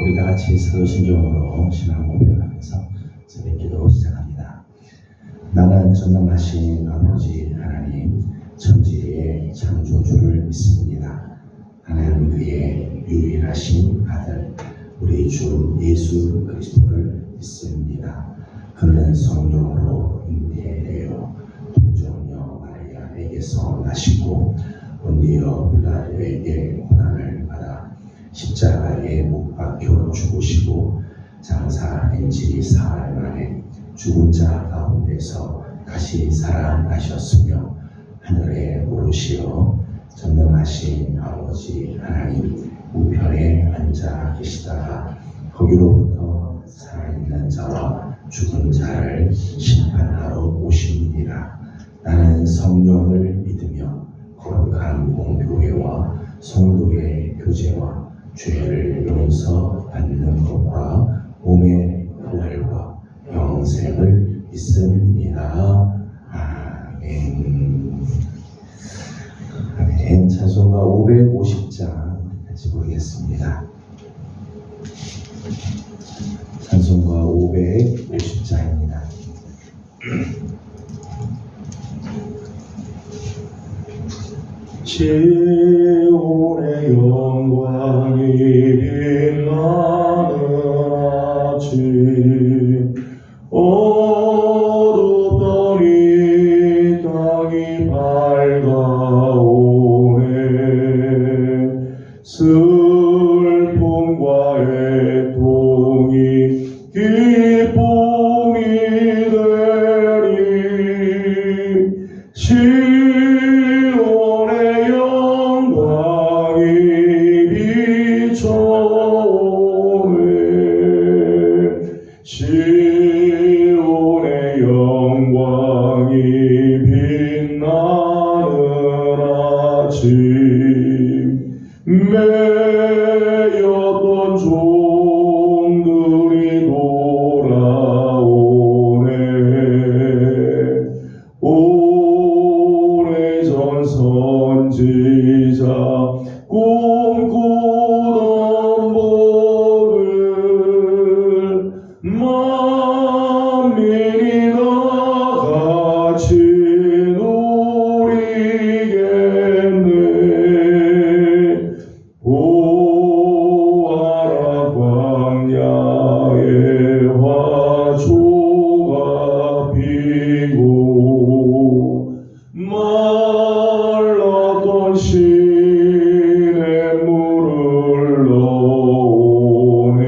우리 다 같이 사도신경으로 신앙 고백하면서 새벽 기도 시작합니다. 나는 전능하신 아버지 하나님 천지의 창조주를 믿습니다. 나는 그의 유일하신 아들 우리 주 예수 그리스도를 믿습니다. 그는 성령으로 잉태되어 동정녀 마리아에게서 나시고 본디오 빌라도에게 고난을 받아 십자가에 못 박혀 죽으시고 장사한 지 사흘 만에 죽은 자 가운데서 다시 살아나셨으며 하늘에 오르시어 전능하신 아버지 하나님 우편에 앉아 계시다가 거기로부터 살아있는 자와 죽은 자를 심판하러 오시니라. 나는 성령을 믿으며 거룩한 공교회와 성도의 교제와 죄를 용서받는 것과 몸의 부활과 영생을 믿습니다. 아멘. 아멘. 찬송가 550장 같이 보겠습니다. 찬송가 550장입니다. 시온의 영광이 빛나는 아침 어둡던 이 땅이 밝아오네. 슬픔과 애통이 기쁨이 되리. 시온의 영광이 비춰오네. 시온의 영광이 빛나는 아침 매였던 종들이 돌아오네. 오래전 선지자 꿈꾸던 복을 만민이 다 같이 누리겠네. 보아라 광야에 화초가 피고 말랐던 시냇물을 넣으네.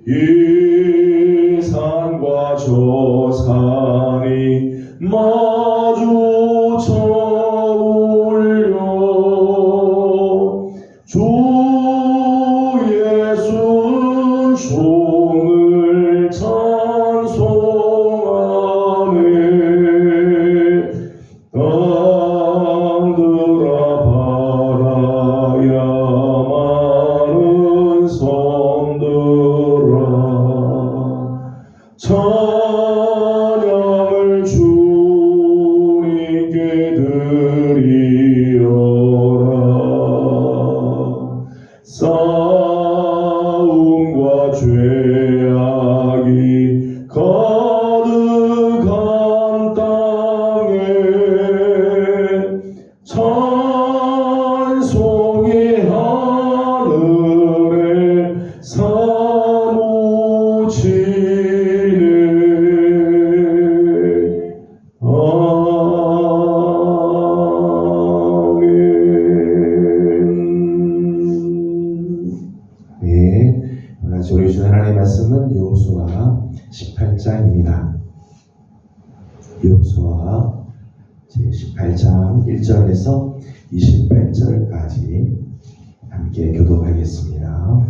이 산과 저 산이 마주쳐 울려 주 예수는 종을 찬송하네. 땅들아 바라야 많은 섬들아 찬양을 주님께 드리어라. 싸움과 죄악이 가득한 땅에 찬송이 하늘에 사무치네. 아멘. 네, 오늘 우리 주 하나님의 말씀은 여호수아 18장입니다. 여호수아 제18장 1절에서 28절까지 함께 교독하겠습니다.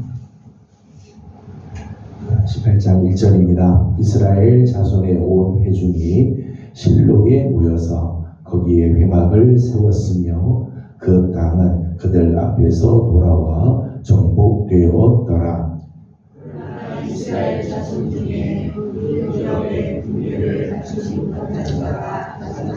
18장 1절입니다. 이스라엘 자손의 온 회중이 실로에 모여서 거기에 회막을 세웠으며 그 땅은 그들 앞에서 돌아와 정복되었더라. 이스라엘 자손 중에 그 지역의 분리를 갖추지 못한 자가 가장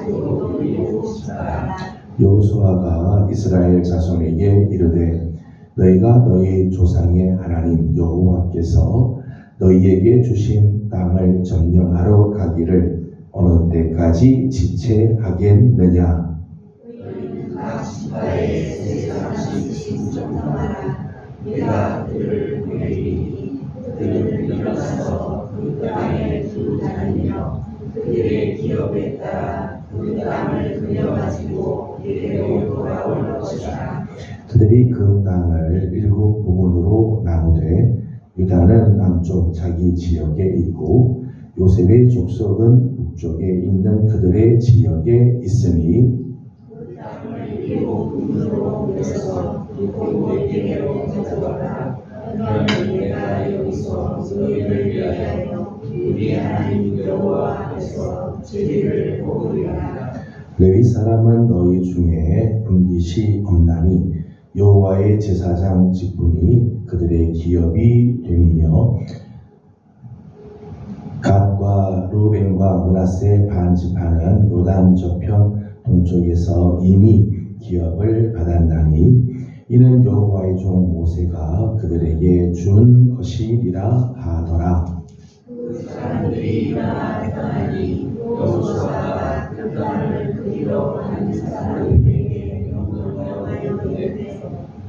여호수아가 이스라엘 자손에게 이르되 너희가 너희 조상의 하나님 여호와께서 너희에게 주신 땅을 점령하러 가기를 어느 때까지 지체하겠느냐. 너희는 각 지파의 세 사람씩 정탐하라. 내가 그들을 보내리니 그들은 일어나서 그 땅에 두루 다니며 그들의 기업에 따라 그 땅을 그려가지고 이래로 돌아올 것이라. 그들이 그 땅을 7 부분으로 나누되 유다는 남쪽 자기 지역에 있고 요셉의 족속은 북쪽에 있는 그들의 지역에 있으니 그 땅을 7 부분으로 내서 골고루 가져가라. 그러면 내가 여기서 너희를 위하여 우리 하나님 여호와 앞에서 제비를 먹으리라. 레위 사람은 너희 중에 분깃이 없나니 여호와의 제사장 직분이 그들의 기업이 됨이며 갓과 루벤과 므낫세 반 지파는 요단 저편 동쪽에서 이미 기업을 받았나니 이는 여호와의 종 모세가 그들에게 준 것이니라 하더라. 그 사람들이 일어나 떠나니 여호수아가 그 땅을 그리러 가는 사람들에게 명령하여 이르되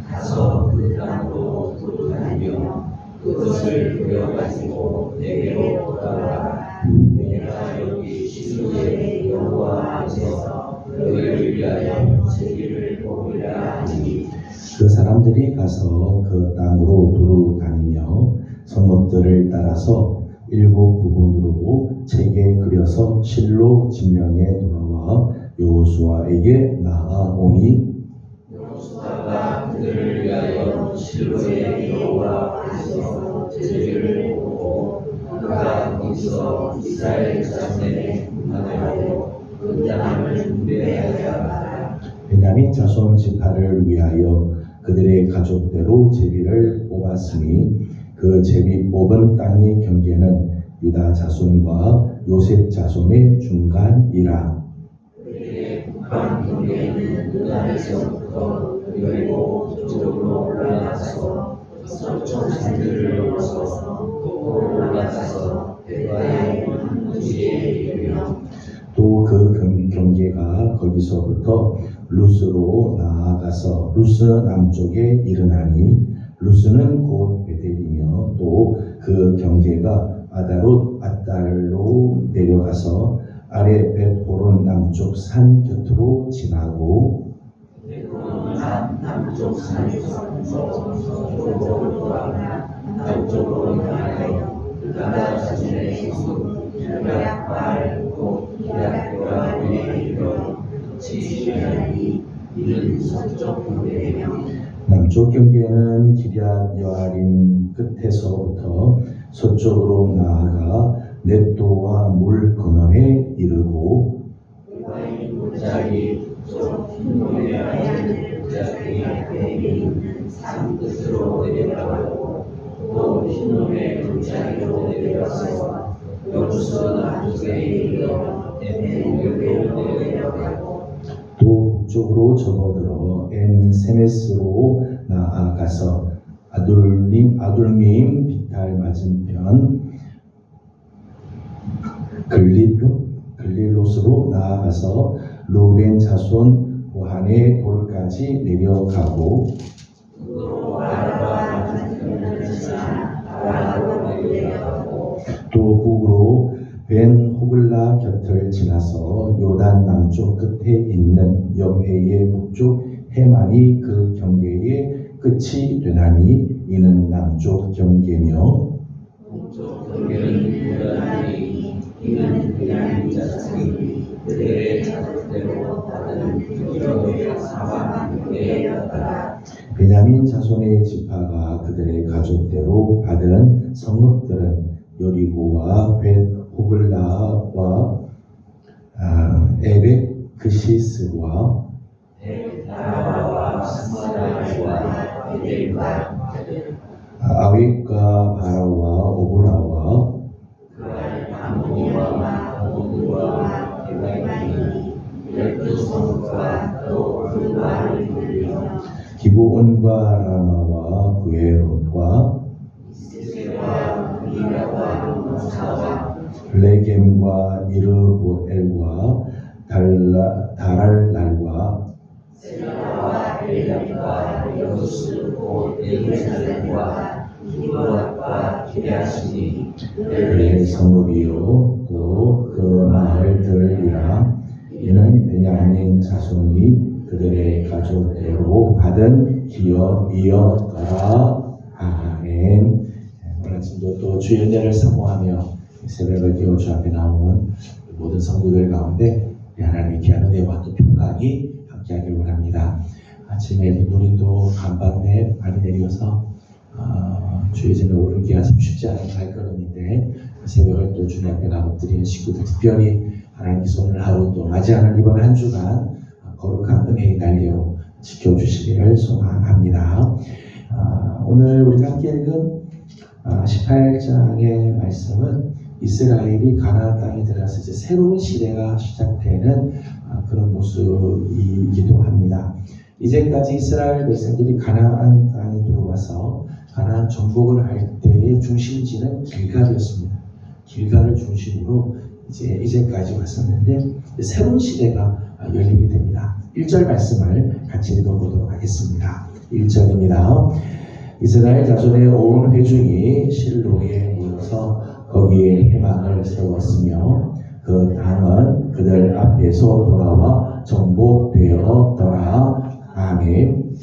가서 그 땅으로 두루 다니며 그것을 그려가지고 내게로 돌아와라. 내가 여기 시루의 여호와 앞에서 너희를 위하여 제비를 먹으리라 하니 그 사람들이 가서 그 땅으로 두루 다니며 성읍들을 따라서 7 부분으로 책에 그려서 실로 진명에 돌아와 여호수아에게 나아오니 여호수아가 그들을 위하여 실로의 여호와 앞에서 제비를 보고 그가 거기서 이스라엘 자손에게 분만하고 그 땅을 분배하여 가라. 베냐민 자손 지파를 위하여 그들의 가족대로 제비를 뽑았으니 그 제비 뽑은 땅의 경계는 유다 자손과 요셉 자손의 중간이라. 그들의 북방 경계는 유다에서부터 그리고 북쪽으로 올라가서 서쪽 산들을 넘어서서 또 올라가서 베다의 한무지에 이르며 또 그 경계가 거기서부터 루스로 나아가서 루스 남쪽에 이르나니 루스는 곧 베델이며 또 그 경계가 아달로 내려가서 아래 벳호론 남쪽 산 곁으로 지나고 남쪽 산에서 서쪽으로 돌아가 남쪽으로 향하여 유다 자손의 성 기럇발 곧 기럇교라에 이르러 지시하니 이는 서쪽 경계며 남쪽 경계는 기럇 여아림 끝에서부터 서쪽으로 나아가 넷도와 물 근원에 이르고 와인 골짜기 북쪽 흰돔의 하얀 골짜기 앞에 있는 산 끝으로 내려가고 또 흰돔의 골짜기로 내려가서 여루스 남쪽에 이르러 에벤교회로 내려가고 또 북쪽으로 접어들어 엔 세메스로 나아가서 아둘밈 비탈 맞은편 글릴롯으로 나아가서 루벤 자손 보한의 돌까지 내려가고 북으로 아라바 맞은편을 지나 아라로 내려가고 또 북으로 벤 호글라 곁을 지나서 요단 남쪽 끝에 있는 염해의 북쪽 해만이 그 경계의 끝이 되나니 이는 남쪽 경계며 북쪽 경계는 유다니 이는 그냥 자손이 그들의 자손대로 받은 기업의 사방 경계였더라. 베냐민 자손의 지파가 그들의 가족대로 받은 성읍들은 여리고와 벳 호글라와 에벡 그시스와 베다와 스마라와 베델과 아윗과 바라와 오브라와 그알 아모니와 오브와 게바이니 12 성과 또 그 마을을 이르며 기브온과 라마와 구에롯과 이스라엘과 미라와 모사와 레겜과 이르보엘과 다랄날과 세라와 엘람과 여수 곧 예루살렘과 기브롯과 기랴시니 그의 성읍이요 또 그 마을들이라. 이는 베냐민 자손이 그들의 가족대로 받은 기업이었더라. 아멘. 오늘 아침도 또 주의 은혜를 사모하며 새벽을 깨워 주 앞에 나온 모든 성도들 가운데 하나님의 귀한 은혜와 또 평강이 함께하길 원합니다. 아침에 눈이 또 간밤에 많이 내려서 주의 전에 오르기 하참 쉽지 않은 발걸음인데 새벽을 또 주님 앞에 나눠드리는 식구들, 특별히 하나님께서 오늘 하루 또 맞이하는 이번 한 주간 거룩한 은혜의 날개로 지켜주시기를 소망합니다. 오늘 우리가 함께 읽은 18장의 말씀은 이스라엘이 가나안 땅에 들어가서 이제 새로운 시대가 시작되는 그런 모습이기도 합니다. 이제까지 이스라엘 백성들이 가나안 땅에 들어와서 가나안 정복을 할 때의 중심지는 길갈이었습니다. 길갈을 중심으로 이제까지 왔었는데 새로운 시대가 열리게 됩니다. 1절 말씀을 같이 읽어보도록 하겠습니다. 1절입니다. 이스라엘 자손의 온 회중이 실로에 모여서 거기에 회막을 세웠으며 그 땅은 그들 앞에서 돌아와 정복되었더라. 아멘.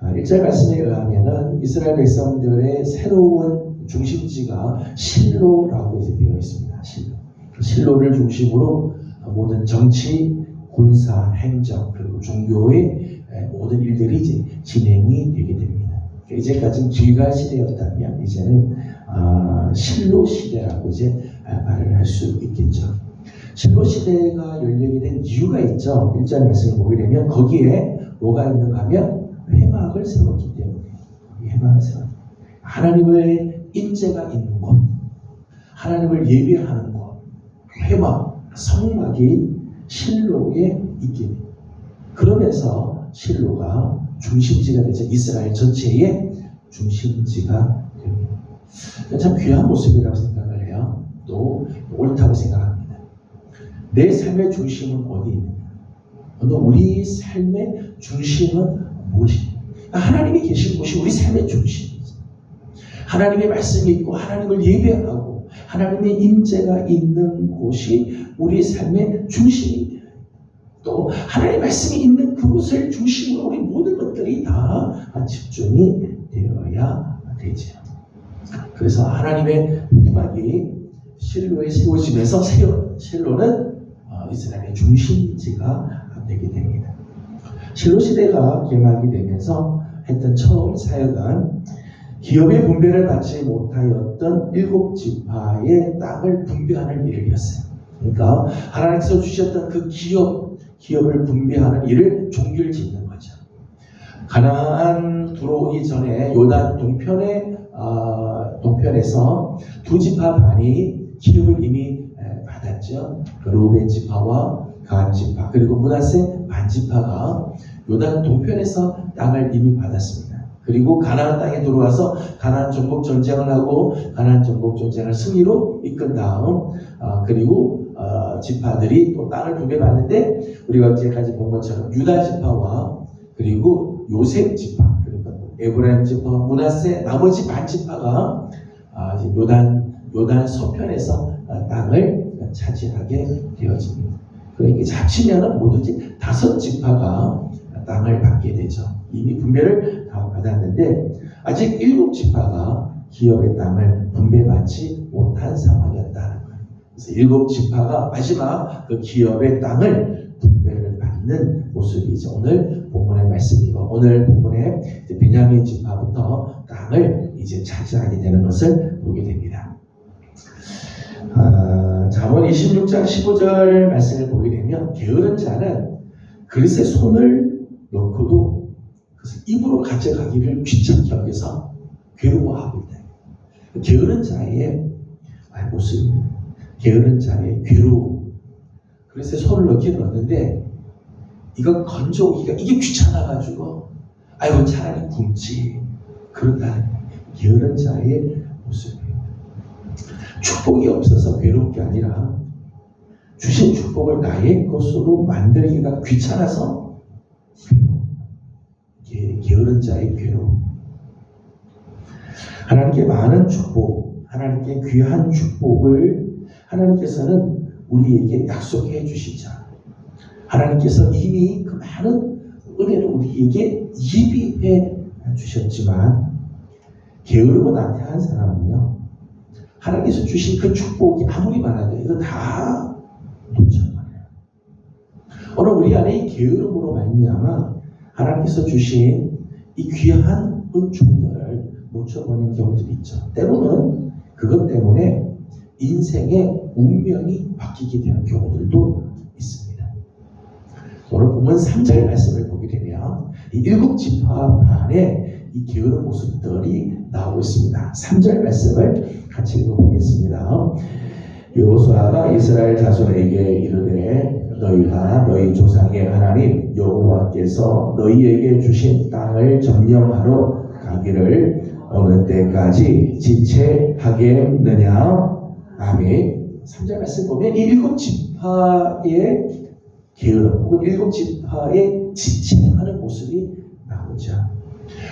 1절 말씀에 의하면 이스라엘 백성들의 새로운 중심지가 실로라고 되어 있습니다. 실로를 중심으로 모든 정치, 군사, 행정 그리고 종교의 모든 일들이 이제 진행이 되게 됩니다. 이제까지는 길갈 시대였다면 이제는 실로 시대라고 이제 말을 할 수 있겠죠. 실로 시대가 열리게 된 이유가 있죠. 1절 말씀을 보게 되면 거기에 뭐가 있는가 하면 회막을 세웠기 때문에 회막을 세웠기 때문에 하나님의 인재가 있는 곳, 하나님을 예배하는 곳, 회막, 성막이 실로에 있게 됩니다. 그러면서 실로가 중심지가 되죠. 이스라엘 전체의 중심지가 됩니다. 참 귀한 모습이라고 생각을 해요. 또 옳다고 생각합니다. 내 삶의 중심은 어디 있느냐? 우리 삶의 중심은 무엇입니까? 하나님이 계신 곳이 우리 삶의 중심이죠. 하나님의 말씀이 있고 하나님을 예배하고 하나님의 임재가 있는 곳이 우리 삶의 중심입니다. 또 하나님의 말씀이 있는 그곳을 중심으로 우리 모든 것들이 다 집중이 되어야 되죠. 그래서 하나님의 회막이 실로에 세워지면서 실로는 이스라엘의 중심지가 되게 됩니다. 실로 시대가 개막이 되면서 했던 처음 사역은 기업의 분배를 받지 못하였던 7지파의 땅을 분배하는 일이었어요. 그러니까 하나님께서 주셨던 그 기업을 분배하는 일을 종결 짓는 거죠. 가나안 들어오기 전에 요단 동편에서 2지파 반이 기업을 이미 받았죠. 루벤 지파와 갓 지파 그리고 므낫세 반 지파가 요단 동편에서 땅을 이미 받았습니다. 그리고 가나안 땅에 들어와서 가나안 정복 전쟁을 하고 가나안 정복 전쟁을 승리로 이끈 다음 그리고 지파들이 또 땅을 분배받는데 우리가 어제까지 본 것처럼 유다 지파와 그리고 요셉 지파 그리고 에브라임 지파, 므낫세 나머지 반 지파가 요단 서편에서 땅을 차지하게 되어집니다. 그러니까 합치면은 모두 5지파가 땅을 받게 되죠. 이미 분배를 다 받았는데 아직 7지파가 기업의 땅을 분배받지 못한 상황이었다는 거예요. 그래서 7지파가 마지막 그 기업의 땅을 분배를 받는 모습이죠. 오늘 본문의 말씀이고 오늘 본문에 베냐민 지파부터 땅을 이제 차지하게 되는 것을 보게 됩니다. 잠언 26장 15절 말씀을 보게 되면 게으른 자는 그릇에 손을 넣고도 그것을 입으로 가져가기를 귀찮게 여겨서 괴로워하고 있다. 게으른 자의 모습입니다. 게으른 자의 괴로움. 그릇에 손을 넣기는 넣는데 이거 건져오기가 이게 귀찮아가지고 아이고 차라리 굶지. 그런다는 게으른 자의 모습이에요. 축복이 없어서 괴로운 게 아니라 주신 축복을 나의 것으로 만들기가 귀찮아서 괴로움. 게으른 자의 괴로움. 하나님께 많은 축복, 하나님께 귀한 축복을 하나님께서는 우리에게 약속해 주시자. 하나님께서 이미 그 많은 은혜를 우리에게 예비해 주셨지만 게으르고 나태한 사람은요, 하나님께서 주신 그 축복이 아무리 많아도 이거 다 놓쳐버려요. 오늘 우리 안에 이 게으름으로 말미암아 하나님께서 주신 이 귀한 은총들을 놓쳐버리는 경우들이 있죠. 때로는 그것 때문에 인생의 운명이 바뀌게 되는 경우들도 있습니다. 오늘 보면 3절 말씀을 보게 되면 이 7지파 반에 이 게으른 모습들이 나오고 있습니다. 3절 말씀을 같이 읽어보겠습니다. 여호수아가 이스라엘 자손에게 이르되 너희가 너희 조상의 하나님 여호와께서 너희에게 주신 땅을 점령하러 가기를 어느 때까지 지체하겠느냐. 아멘. 3절 말씀 보면 이 7지파의 게으름 혹은 7지파의 지체하는 모습이 나오죠.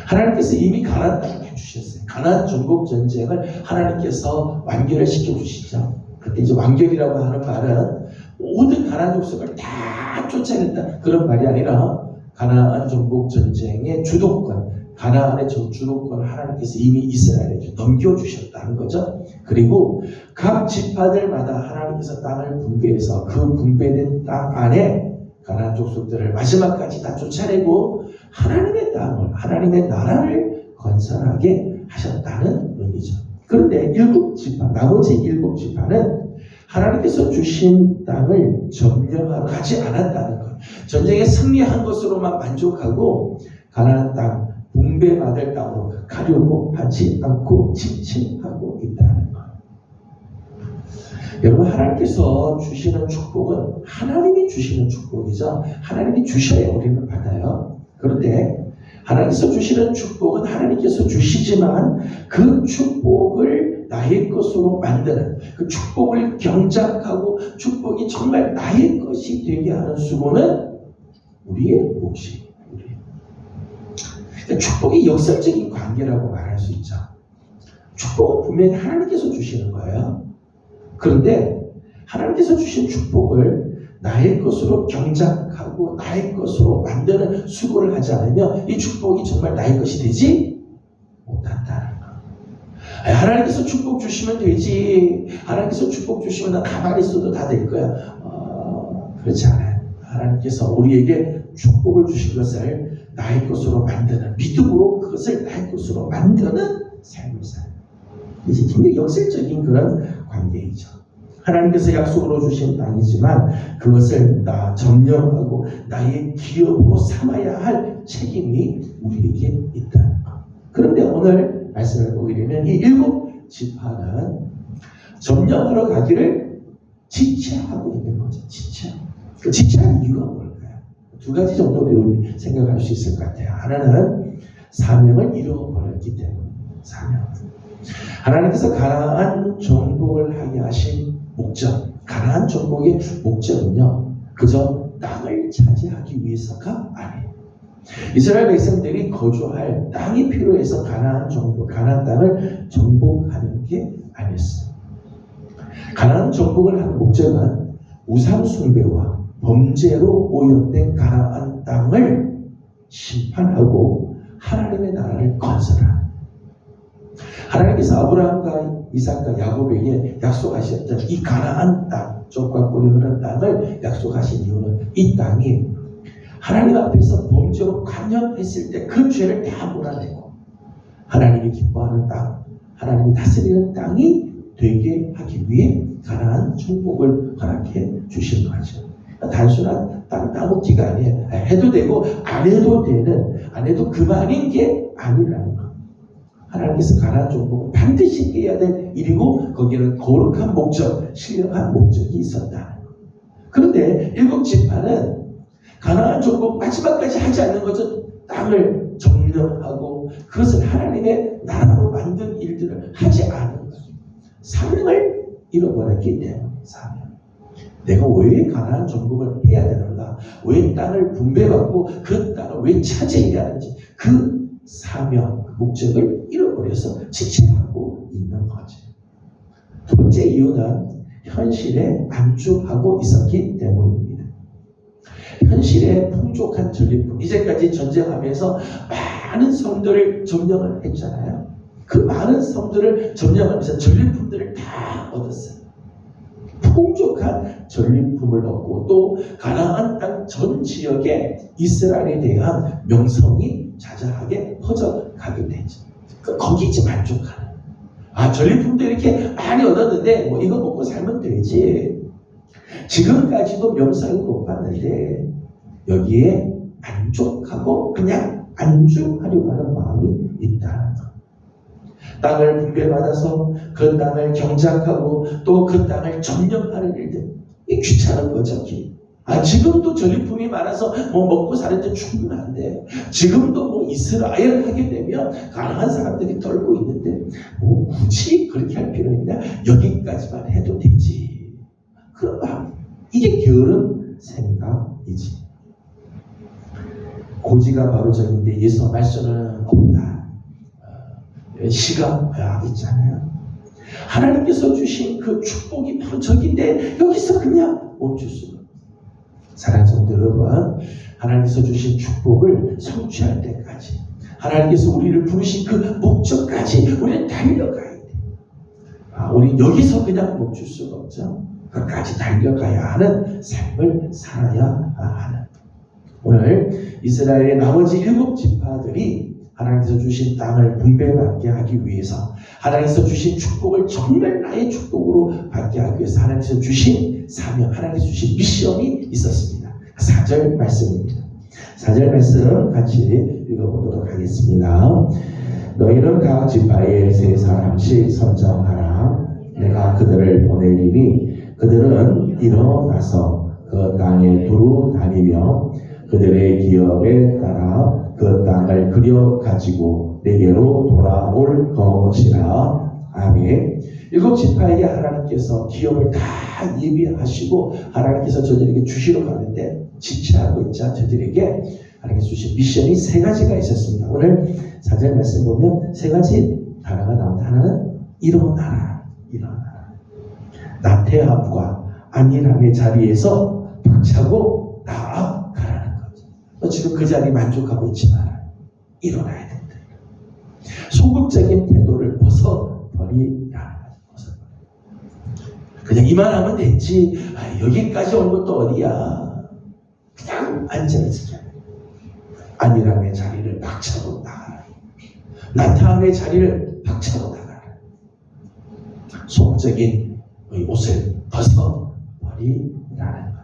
하나님께서 이미 가나안 땅을 주셨어요. 가나안 전국 전쟁을 하나님께서 완결을 시켜주시죠. 그때 이제 완결이라고 하는 말은 모든 가나안 족속을 다 쫓아냈다 그런 말이 아니라 가나안 전국 전쟁의 주도권, 가나안의 주도권을 하나님께서 이미 이스라엘에게 넘겨주셨다는 거죠. 그리고 각 지파들마다 하나님께서 땅을 분배해서 그 분배된 땅 안에 가나안 족속들을 마지막까지 다 쫓아내고 하나님의 땅을, 하나님의 나라를 건설하게 하셨다는 의미죠. 그런데 7지파, 나머지 7지파는 하나님께서 주신 땅을 점령하러 가지 않았다는 것. 전쟁에 승리한 것으로만 만족하고 가나안 땅, 분배받을 땅으로 가려고 하지 않고 지체하고 있다는 것. 여러분, 하나님께서 주시는 축복은 하나님이 주시는 축복이죠. 하나님이 주셔야 우리는 받아요. 그런데 하나님께서 주시는 축복은 하나님께서 주시지만 그 축복을 나의 것으로 만드는, 그 축복을 경작하고 축복이 정말 나의 것이 되게 하는 수고는 우리의 몫이에요. 그러니까 축복이 역설적인 관계라고 말할 수 있죠. 축복은 분명히 하나님께서 주시는 거예요. 그런데 하나님께서 주신 축복을 나의 것으로 경작하고 나의 것으로 만드는 수고를 하지 않으면 이 축복이 정말 나의 것이 되지 못한다는 거. 하나님께서 축복 주시면 되지. 하나님께서 축복 주시면 나 가만히 있어도 다 될 거야. 그렇지 않아요. 하나님께서 우리에게 축복을 주신 것을 나의 것으로 만드는, 믿음으로 그것을 나의 것으로 만드는 삶을 살아요. 이제 굉장히 역설적인 그런 관계이죠. 하나님께서 약속으로 주신 땅이지만 그것을 나 점령하고 나의 기업으로 삼아야 할 책임이 우리에게 있다는 것. 그런데 오늘 말씀을 보게 되면 이 7지파는 점령하러 가기를 지체하고 있는 거죠. 그 지체한 이유가 뭘까요? 두 가지 정도 우리 생각할 수 있을 것 같아요. 하나는 사명을 잃어버렸기 때문에. 사명. 하나님께서 가나안 정복을 하게 하신 목적, 가나안 정복의 목적은요, 그저 땅을 차지하기 위해서가 아니에요. 이스라엘 백성들이 거주할 땅이 필요해서 가나안 땅을 정복하는 게 아니었어요. 가나안 정복을 하는 목적은 우상 숭배와 범죄로 오염된 가나안 땅을 심판하고 하나님의 나라를 건설하는. 하나님께서 아브라함과 이삭과 야곱에게 약속하셨던 이 가나안 땅, 족과 꿀이 흐르는 땅을 약속하신 이유는 이 땅이 하나님 앞에서 범죄로 관념했을 때 그 죄를 다 몰아내고 하나님이 기뻐하는 땅, 하나님이 다스리는 땅이 되게 하기 위해 가나안 정복을 허락해 주신 거죠. 단순한 땅 따먹기가 아니에요. 해도 되고 안 해도 되는, 안 해도 그만인 게 아니라는 거. 하나님께서 가나안 정복은 반드시 해야 될 일이고 거기에는 거룩한 목적, 신령한 목적이 있었다. 그런데 7지파는 가나안 정복 마지막까지 하지 않는 거죠. 땅을 점령하고 그것을 하나님의 나라로 만든 일들을 하지 않은 사명을 잃어버렸기 때문에 사명. 내가 왜 가나안 정복을 해야 되는가? 왜 땅을 분배받고 그 땅을 왜 차지해야 하는지 그 사명, 목적을 잃어버려서 지체하고 있는 거지. 두 번째 이유는 현실에 안주하고 있었기 때문입니다. 현실에 풍족한 전리품, 이제까지 전쟁하면서 많은 성들을 점령을 했잖아요. 그 많은 성들을 점령하면서 전리품들을 다 얻었어요. 풍족한 전리품을 얻고 또 가나안 땅 전 지역에 이스라엘에 대한 명성이 자자하게 퍼져가게 되죠. 거기 이제 만족하는. 전리품도 이렇게 많이 얻었는데 뭐 이거 먹고 살면 되지. 지금까지도 명성이 높았는데 여기에 만족하고 그냥 안주하려고 하는 마음이 있다는 것. 땅을 분배받아서 그 땅을 경작하고 또 그 땅을 점령하는 일들. 이 귀찮은 거죠. 지금도 전리품이 많아서 뭐 먹고 사는데 충분한데 지금도 뭐 이스라엘 하게 되면 가난한 사람들이 떨고 있는데 뭐 굳이 그렇게 할 필요 있냐? 여기까지만 해도 되지. 그런 마음. 이게 게으른 생각이지. 고지가 바로 저긴데 예수 말씀은 없다. 시가 있잖아요. 하나님께서 주신 그 축복이 바로 저긴데 여기서 그냥 멈출 수가 없어요. 사랑하는 성도 여러분, 하나님께서 주신 축복을 성취할 때까지 하나님께서 우리를 부르신 그 목적까지 우리는 달려가야 돼. 우리 여기서 그냥 멈출 수가 없죠. 끝까지 달려가야 하는 삶을 살아야 하는. 오늘 이스라엘의 나머지 7지파들이 하나님께서 주신 땅을 분배받게 하기 위해서 하나님께서 주신 축복을 정말 나의 축복으로 받게 하기 위해서 하나님께서 주신 사명, 하나님께서 주신 미션이 있었습니다. 4절 말씀입니다. 4절 말씀 같이 읽어보도록 하겠습니다. 너희는 각 지파에 세 사람씩 선정하라. 내가 그들을 보내리니 그들은 일어나서 그 땅에 두루 다니며 그들의 기업에 따라 그 땅을 그려 가지고 내게로 돌아올 것이라. 아멘. 7지파에게 하나님께서 기업을 다 예비하시고 하나님께서 저들에게 주시러 가는데 지체하고 있자 저들에게 하나님께서 주신 미션이 3가지가 있었습니다. 오늘 4절 말씀 보면 3가지 단어가 나옵니다. 하나는 일어나라. 일어나라. 나태함과 안일함의 자리에서 박차고 나아가라는 거죠. 너 지금 그 자리에 만족하고 있지 마라. 일어나야 된다. 소극적인 태도를 벗어버리라는 거죠. 그냥 이만하면 됐지. 여기까지 온 것도 어디야. 그냥 앉아있으면 안일함의 자리를 박차고 나가라. 나태함의 자리를 박차고 나가라. 소극적인 옷을 벗어버리라는 거예요.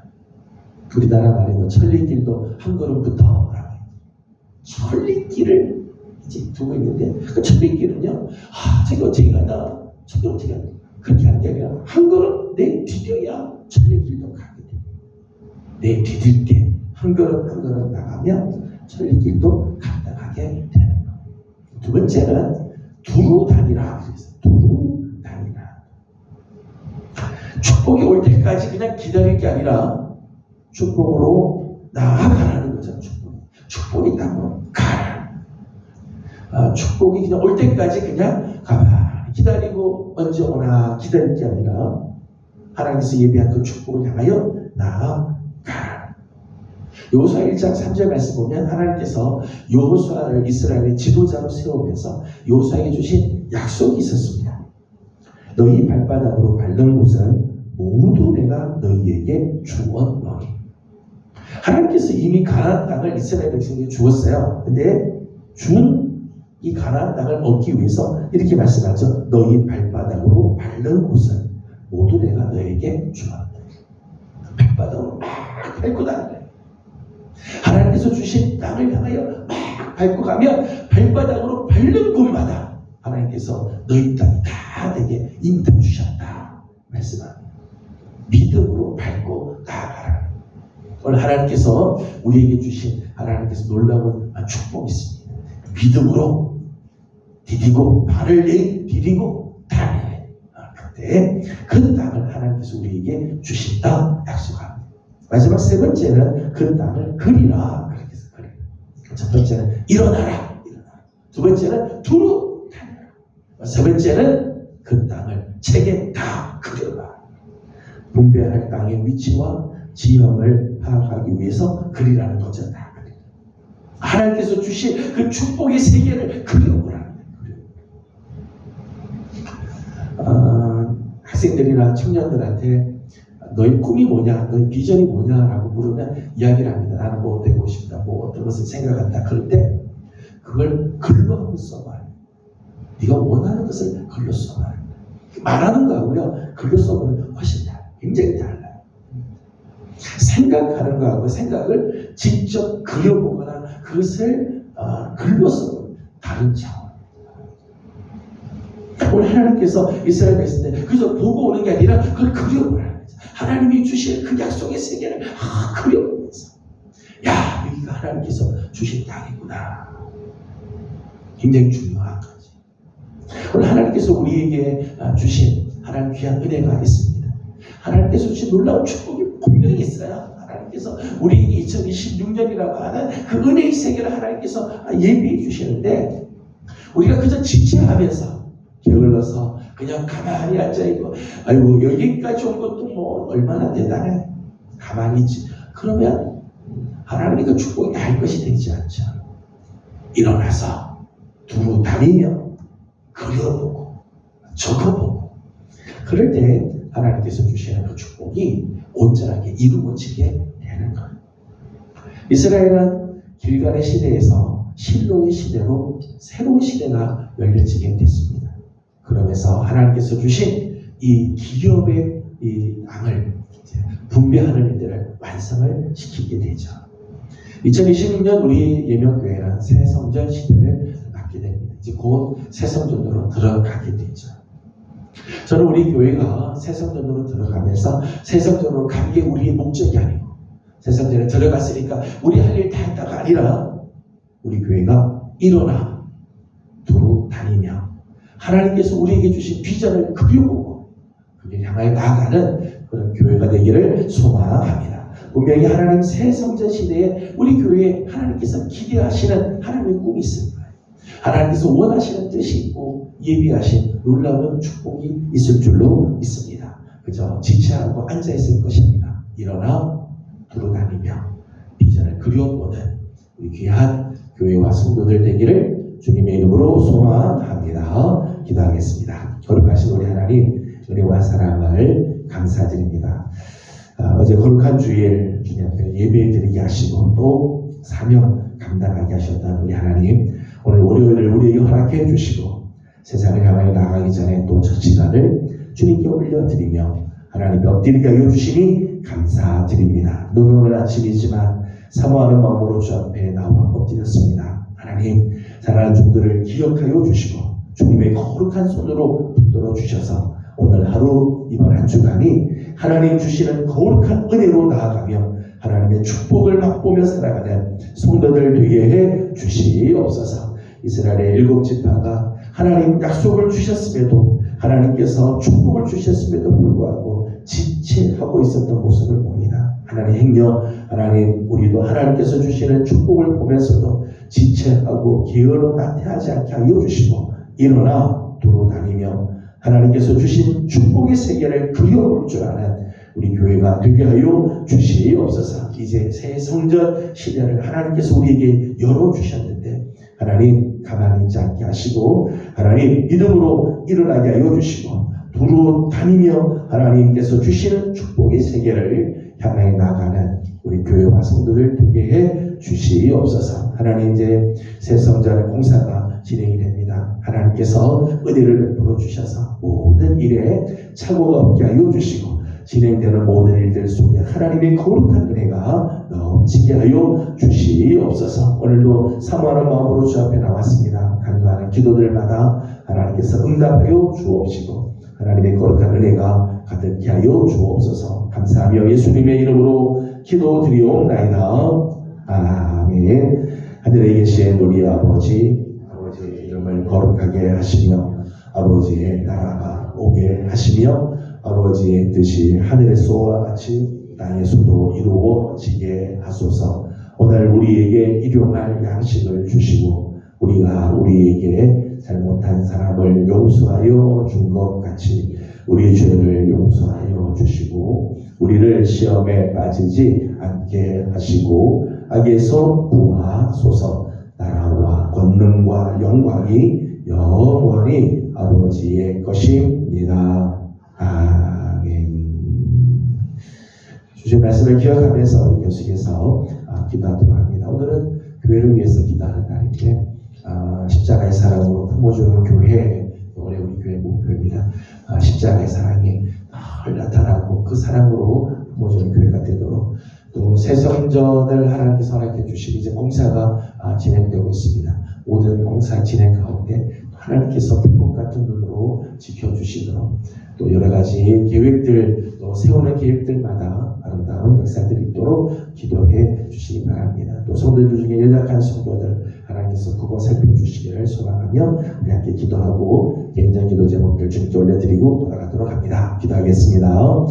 우리나라 말에도 천리길도 한 걸음부터 천리길을 이제 두고 있는데 그 천리길은요, 저기 어떻게 가나, 저기 어떻게 가나, 그렇게 하는 게 아니라 한 걸음 내 디뎌야 천리길도 가게 돼. 내 디딜 때 한 걸음 한 걸음 나가면 천리길도 감당하게 되는 거예요. 두 번째는 두루 다니라. 그래서 두루 다니라. 축복이 올 때까지 그냥 기다릴 게 아니라 축복으로 나아가라는 거죠. 축복이 있다고 가라. 축복이 그냥 올 때까지 그냥 가만히 기다리고 언제 오나 기다릴 게 아니라 하나님께서 예비한 그 축복을 향하여 나아가라. 여호수아 1장 3절 말씀 보면 하나님께서 여호수아를 이스라엘의 지도자로 세우면서 여호수아에게 주신 약속이 있었습니다. 너희 발바닥으로 밟는 곳은 모두 내가 너희에게 주었노니. 하나님께서 이미 가나안 땅을 이스라엘 백성에게 주었어요. 근데 준 이 가나안 땅을 얻기 위해서 이렇게 말씀하죠. 너희 발바닥으로 밟는 곳은 모두 내가 너에게 주었다. 발바닥으로 막 밟고 다니는 거예요. 하나님께서 주신 땅을 향하여 막 밟고 가면 발바닥으로 밟는 곳마다 하나님께서 너희 땅이 다 내게 이미 다 주셨다 말씀합니다. 믿음으로 밟고 나아가라. 오늘 하나님께서 우리에게 주신 하나님께서 놀라운 축복이 있습니다. 믿음으로 디디고 발을 디디고 다녀야 그때 그 땅을 하나님께서 우리에게 주신다 약속합니다. 마지막 세 번째는 그 땅을 그리라. 그렇게 해서 그리라. 첫 번째는 일어나라. 두 번째는 두루 다녀라. 세 번째는 그 땅을 책에 다 그려라. 분배할 땅의 위치와 지형을 파악하기 위해서 그리라는 거죠. 다 그리라. 하나님께서 주신 그 축복의 세계를 그려보라. 학생들이나 청년들한테 너희 꿈이 뭐냐, 너희 비전이 뭐냐라고 물으면 이야기를 합니다. 나는 뭐 되고 싶다, 뭐 어떤 것을 생각한다. 그럴 때 그걸 글로 한번 써봐요. 네가 원하는 것을 글로 써봐요. 말하는 거하고요, 글로 써보면 훨씬 달라요. 굉장히 달라요. 생각하는 거하고 생각을 직접 그려보거나 그것을 글로 써보면 다른 차원. 오늘 하나님께서 이스라엘 백성들 그저 보고 오는 게 아니라 그걸 그려보라. 하나님이 주실 그 약속의 세계를 그려보면서 야, 여기가 하나님께서 주신 땅이구나. 굉장히 중요한 거지. 오늘 하나님께서 우리에게 주신 하나님 귀한 은혜가 있습니다. 하나님께서 주신 놀라운 축복이 분명히 있어요. 하나님께서 우리에게 2026년이라고 하는 그 은혜의 세계를 하나님께서 예비해 주시는데 우리가 그저 지체하면서 게을러서 그냥 가만히 앉아있고 아이고 여기까지 온 것도 뭐 얼마나 대단해. 가만히 있지. 그러면 하나님의 그 축복이 날 것이 되지 않죠. 일어나서 두루 다니며 그려보고 적어보고 그럴 때 하나님께서 주시는 그 축복이 온전하게 이루어지게 되는 거예요. 이스라엘은 길갈의 시대에서 실로의 시대로 새로운 시대가 열려지게 됐습니다. 그러면서 하나님께서 주신 이 기업의 이 땅을 분배하는 일들을 완성을 시키게 되죠. 2026년 우리 예명교회는 새 성전 시대를 맞게 됩니다. 이제 곧 새 성전으로 들어가게 되죠. 저는 우리 교회가 새 성전으로 들어가면서 새 성전으로 가는 게 우리의 목적이 아니고 새 성전에 들어갔으니까 우리 할 일 다 했다가 아니라 우리 교회가 일어나 두루 다니며 하나님께서 우리에게 주신 비전을 그려보고 그를 향하여 나아가는 그런 교회가 되기를 소망합니다. 분명히 하나님 새 성전 시대에 우리 교회에 하나님께서 기대하시는 하나님의 꿈이 있을 거예요. 하나님께서 원하시는 뜻이 있고 예비하신 놀라운 축복이 있을 줄로 믿습니다. 그저 지체하고 앉아있을 것입니다. 일어나 두루 다니며 비전을 그려보는 우리 귀한 교회와 성도들 되기를 주님의 이름으로 소망합니다. 기도하겠습니다. 거룩하신 우리 하나님 은혜와 사랑을 감사드립니다. 어제 거룩한 주일 주님 앞에 예배드리게 하시고 또 사명 감당하게 하셨던 우리 하나님 오늘 월요일을 우리에게 허락해 주시고 세상을 향하여 나가기 전에 또 첫 시간을 주님께 올려드리며 하나님께 엎드리게 하여 주시니 감사드립니다. 오늘 아침이지만 사모하는 마음으로 주 앞에 나와 엎드렸습니다. 하나님 사랑하는 종들을 기억하여 주시고 주님의 거룩한 손으로 붙들어 주셔서 오늘 하루 이번 한 주간이 하나님 주시는 거룩한 은혜로 나아가며 하나님의 축복을 맛보며 살아가는 성도들 되게 해 주시옵소서. 이스라엘의 7지파가 하나님 약속을 주셨음에도 하나님께서 축복을 주셨음에도 불구하고 지체하고 있었던 모습을 봅니다. 하나님 행여 하나님 우리도 하나님께서 주시는 축복을 보면서도 지체하고 게을러 나태하지 않게 하여 주시고 일어나 두루 다니며 하나님께서 주신 축복의 세계를 그려볼 줄 아는 우리 교회가 되게 하여 주시옵소서. 이제 새 성전 시대를 하나님께서 우리에게 열어주셨는데 하나님 가만히 있지 않게 하시고 하나님 믿음으로 일어나게 하여 주시고 두루 다니며 하나님께서 주시는 축복의 세계를 향해 나가는 우리 교회와 성도들 되게 해 주시옵소서. 하나님 이제 새 성전의 공사가 진행이 됩니다. 하나님께서 은혜를 베풀어 주셔서 모든 일에 착오가 없게 하여 주시고 진행되는 모든 일들 속에 하나님의 거룩한 은혜가 넘치게 하여 주시옵소서. 오늘도 사모하는 마음으로 주 앞에 나왔습니다. 간구하는 기도들마다 하나님께서 응답하여 주옵시고 하나님의 거룩한 은혜가 가득히 하여 주옵소서. 감사하며 예수님의 이름으로 기도드리옵나이다. 아멘. 하늘에 계신 우리 아버지 이름을 거룩하게 하시며 아버지의 나라가 오게 하시며 아버지의 뜻이 하늘에서와 같이 땅에서도 이루어지게 하소서. 오늘 우리에게 일용할 양식을 주시고 우리가 우리에게 잘못한 사람을 용서하여 준 것 같이 우리 죄를 용서하여 주시고 우리를 시험에 빠지지 않게 하시고 악에서 구하소서. 나라와 권능과 영광이 영원히 아버지의 것입니다. 아멘. 주신 말씀을 기억하면서 우리 계속해서 기도하도록 합니다. 오늘은 교회를 위해서 기도하는 날인데 십자가의 사랑으로 품어주는 교회, 올해 우리 교회 목표입니다. 십자가의 사랑이 늘 나타나고 그 사랑으로 품어주는 교회가 되도록, 또 새 성전을 하나님께서 허락해 주시고 이제 공사가 진행되고 있습니다. 모든 공사 진행 가운데 하나님께서 불꽃 같은 눈으로 지켜주시도록, 또 여러 가지 계획들, 또 세우는 계획들마다 아름다운 역사들이 있도록 기도해 주시기 바랍니다. 또 성도들 중에 연약한 성도들 하나님께서 그거 살펴주시기를 소망하며 우리 함께 기도하고 개인적인 기도 제목들 주님께 올려드리고 돌아가도록 합니다. 기도하겠습니다.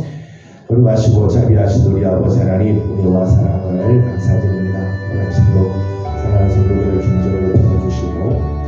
거룩하시고 자비하신 우리 아버지 하나님, 은혜와 사랑을 감사드립니다. 오늘 아침도 사랑하는 성도들을 주님으로 보내주시고